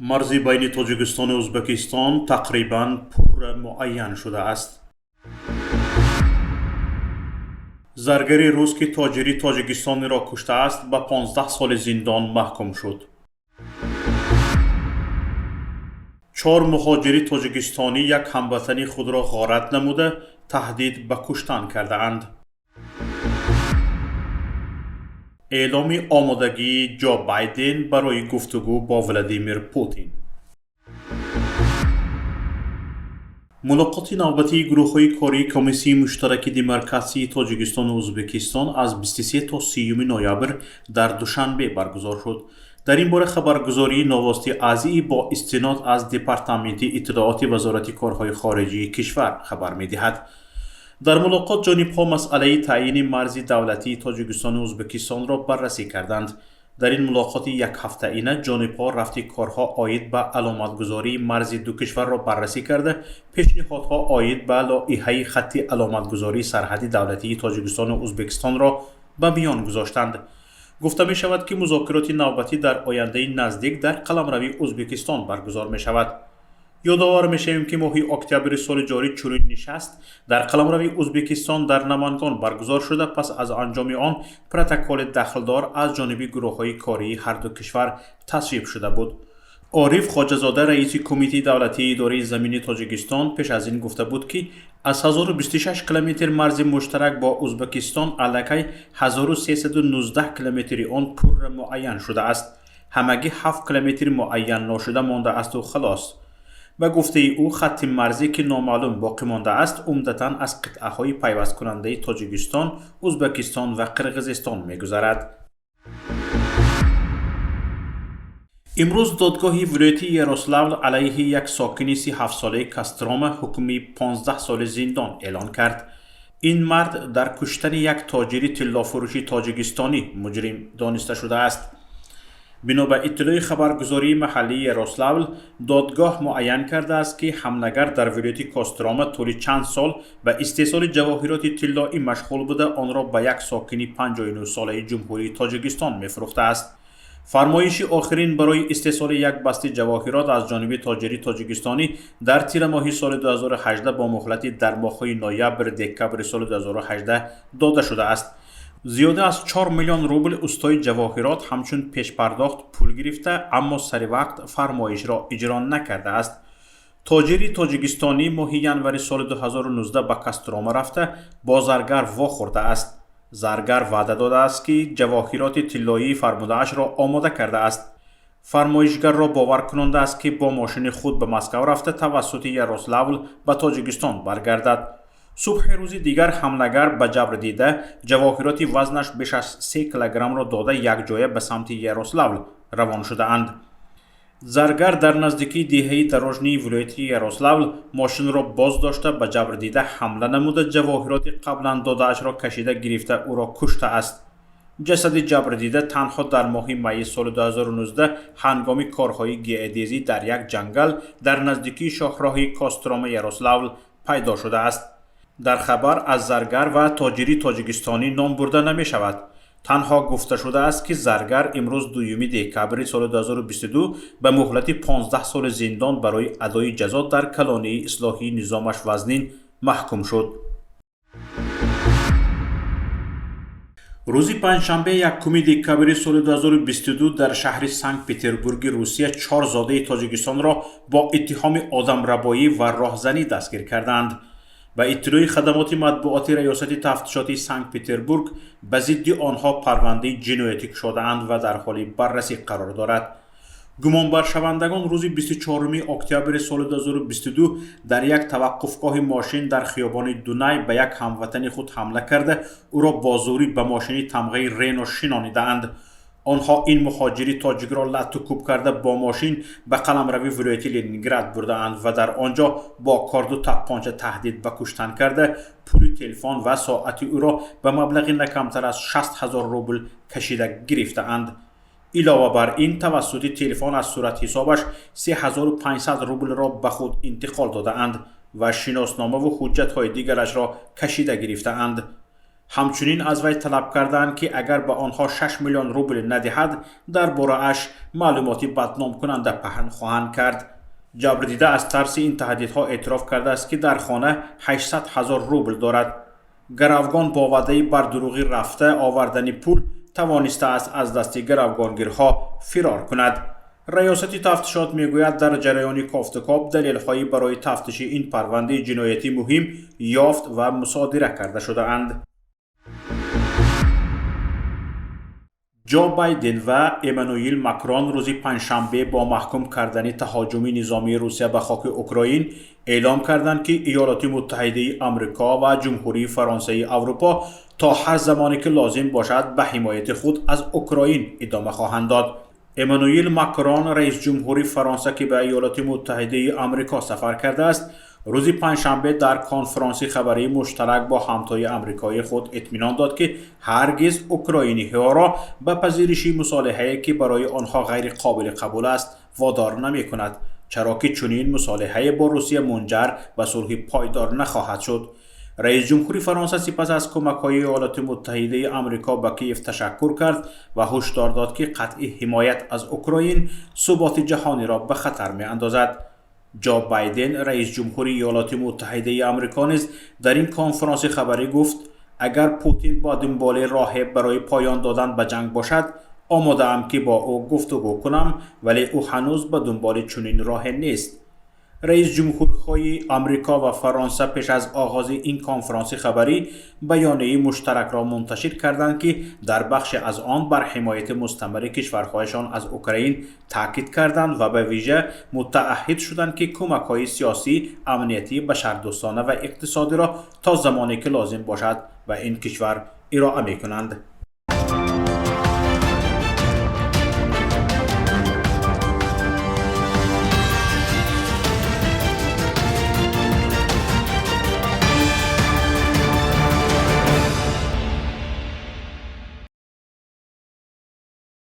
مرزی بین تاجیکستان و ازبکستان تقریباً پر معین شده است. زرگری روز که تاجری تاجیکستانی را کشته است به 15 سال زندان محکوم شد. 4 مهاجری تاجیکستانی یک هموطن خود را غارت نموده تهدید به کشتن کرده اند. اعلام آمادگی جو بایدن برای گفتگو با ولادیمیر پوتین. ملاقات نوبتی گروه‌های کاری کمیسیون مشترک دموکراسی تاجیکستان و ازبکستان از 23 تا 30 نوامبر در دوشنبه برگزار شد. در این باره خبرگزاری نواستی ازی با استناد از دپارتمنت اطلاعات وزارت کارهای خارجی کشور خبر می‌دهد. در ملاقات جانب‌ها مسئله تعیین مرز دولتی تاجیکستان و ازبکستان را بررسی کردند. در این ملاقات یک هفته‌ای جانب‌ها رفت کارها عاید به علامتگذاری مرز دو کشور را بررسی کرده، پیشنهادها عاید به لایحه خط علامتگذاری سرحدی دولتی تاجیکستان و ازبکستان را به میان گذاشتند. گفته می شود که مذاکرات نوبتی در آینده نزدیک در قلمرو ازبکستان برگزار می شود. یادآور می شویم که ماه اکتبر سال جاری چنین نشست در قلمرو ازبکستان در نمنگان برگزار شده. پس از انجام آن پروتکل دخلدار از جانب گروه‌های کاری هر دو کشور تصویب شده بود. عارف خواجه‌زاده رئیس کمیته دولتی اداره زمینی تاجیکستان پیش از این گفته بود که از 1026 کیلومتر مرز مشترک با ازبکستان علاقه 1319 کیلومتری آن پر معین شده است. همگی 7 کیلومتر معین نشده مانده است و خلاص. به گفته او خط مرزی که نامعلوم باقی مانده است عمدتاً از قطعه‌های پیوست کننده تاجیکستان، ازبکستان و قرقیزستان می‌گذرد. امروز دادگاه ولایت یاروسلاول علیه یک ساکن 37 ساله کاستروما حکم 15 سال زندان اعلان کرد. این مرد در کشتن یک تاجر طلافروشی تاجیکستانی مجرم دانسته شده است. بنا به اطلاع خبرگزاری محلی یاروسلاول، دادگاه معین کرده است که حملگر در ولایت کاستروما طول چند سال به استحصال جواهرات طلایی مشغول بوده آن را به یک ساکن 59 ساله جمهوری تاجیکستان می‌فروخته است. فرمایش آخرین برای استحصال یک بسته جواهرات از جانب تاجری تاجیکستانی در تیر ماه سال 2018 با مهلت در ماه‌های نوامبر دکبر سال 2018 داده شده است. زیاده از 4 میلیون روبل استای جواهرات همچون پیش پرداخت پول گرفته اما سر وقت فرمایش را اجرا نکرده است. تاجری تاجیکستانی ماه ینور سال 2019 به کاستروما رفته با زرگر واخورده است. زرگر وعده داده است که جواهرات طلایی فرموده‌اش را آماده کرده است. فرمایشگر را باور کننده است که با ماشین خود به مسکو رفته توسط یاروسلاول به تاجیکستان برگردد. صبح روز دیگر حملگر به جبر دیده جواهرات وزنش بیش از 3 کیلوگرم را داده یک جایه به سمت یاروسلاول روان شده اند. زرگر در نزدیکی دهه دراجنی ولایت یاروسلاول ماشین را باز داشته به جبر دیده حمله نموده جواهرات قبلا داده‌اش را کشیده گرفته او را کشته است. جسد جبر دیده تنها در ماه می سال 2019 هنگام کارهای گیاه‌دزدی در یک جنگل در نزدیکی شاهراه کاستروما یاروسلاول پیدا شده است. در خبر از زرگر و تاجری تاجیکستانی نام برده نمی شود. تنها گفته شده است که زرگر امروز 2 دکبر سال 2022 به مهلت 15 سال زندان برای ادای جزا در کلانه اصلاحی نظامش وزنین محکوم شد. روز پنجشنبه 1 دکبر سال 2022 در شهر سنت پترزبورگ روسیه 4 زاده تاجیکستان را با اتهام آدمربایی و راهزنی دستگیر کردند. به اطلاع خدمات مطبوعات ریاست تفتیشات سنت پترزبورگ به ضد آنها پرونده جنایتی شده‌اند و در حال بررسی قرار دارد. گمانبر شوندگان روز 24 اکتبر سال 2022 در یک توقفگاه ماشین در خیابان دونای به یک هموطن خود حمله کرده او را با زوری به ماشین تمغه رنو شنانیدند. آنها این مهاجری تاجیک را لط و کوب کرده با ماشین به قلمرو ولایت لنینگراد بردند و در آنجا با کارد و تپانچه تهدید به کشتن کرده پول تلفن و ساعت او را به مبلغ نکمتر از 60,000 روبل کشیده گرفتند. علاوه بر این توسط تلفن از صورت حسابش 3500 روبل را به خود انتقال دادند و شناسنامه و حجت‌های دیگرش را کشیده گرفتند. همچنین از وی طلب کردند که اگر به آنها 6 میلیون روبل ندهد درباره اش معلوماتی بدنام کننده پهن خواهند کرد. جبردیده از ترس این تهدیدها اعتراف کرده است که در خانه 800,000 روبل دارد. گروگان با وعده بر دروغی رفته آوردن پول توانسته است از دست گروگانگیرها فرار کند. ریاست تفتیشات میگوید در جریان کافتکاب دلیل‌هایی برای تفتیش این پرونده جنایتی مهم یافت و مصادره کرده شده اند. جو بایدن و امانوئل ماکرون روز پنجشنبه با محکوم کردن تهاجم نظامی روسیه به خاک اوکراین اعلام کردند که ایالات متحده آمریکا و جمهوری فرانسه اروپا تا هر زمانی که لازم باشد به حمایت خود از اوکراین ادامه خواهند داد. امانوئل ماکرون رئیس جمهوری فرانسه که به ایالات متحده آمریکا سفر کرده است روز پنجشنبه در کنفرانس خبری مشترک با همتای آمریکایی خود اطمینان داد که هرگز اوکراینی‌ها را به پذیرش مصالحه‌ای که برای آنها غیر قابل قبول است وادار نمی‌کند، چرا که چنین مصالحه‌ای با روسیه منجر به صلح پایدار نخواهد شد. رئیس جمهوری فرانسه سپس از کمک‌های ایالات متحده آمریکا به کیف تشکر کرد و هشدار داد که قطع حمایت از اوکراین ثبات جهانی را به خطر می‌اندازد. جو بایدن رئیس جمهوری ایالات متحده آمریکا نیز در این کنفرانس خبری گفت اگر پوتین با دنبال راه برای پایان دادن به جنگ باشد آماده ام که با او گفتگو کنم، ولی او هنوز به دنبال چنین راه نیست. رئیس جمهورهای آمریکا و فرانسه پیش از آغاز این کنفرانس خبری بیانیه مشترک را منتشر کردند که در بخش از آن بر حمایت مستمر کشورهایشان از اوکراین تاکید کردند و به ویژه متعهد شدند که کمک‌های سیاسی، امنیتی، بشردوستانه و اقتصادی را تا زمانی که لازم باشد و این کشور ارائه می‌کنند.